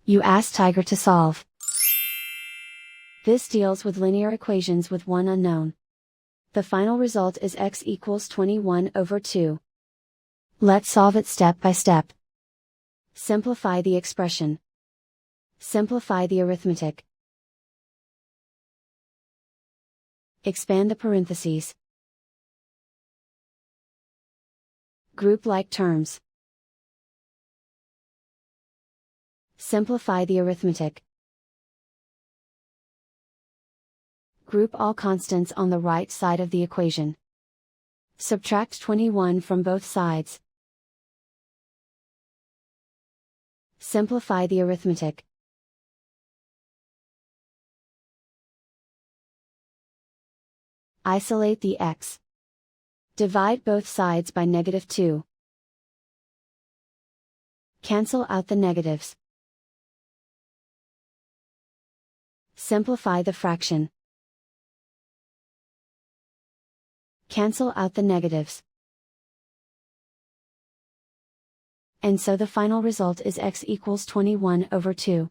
You ask Tiger to solve. This deals with linear equations with one unknown. The final result is x equals 21/2. Let's solve it step by step. Simplify the expression. Simplify the arithmetic. Expand the parentheses. Group like terms. Simplify the arithmetic. Group all constants on the right side of the equation. Subtract 21 from both sides. Simplify the arithmetic. Isolate the x. Divide both sides by -2. Cancel out the negatives. Simplify the fraction. Cancel out the negatives. And so the final result is x equals 21/2.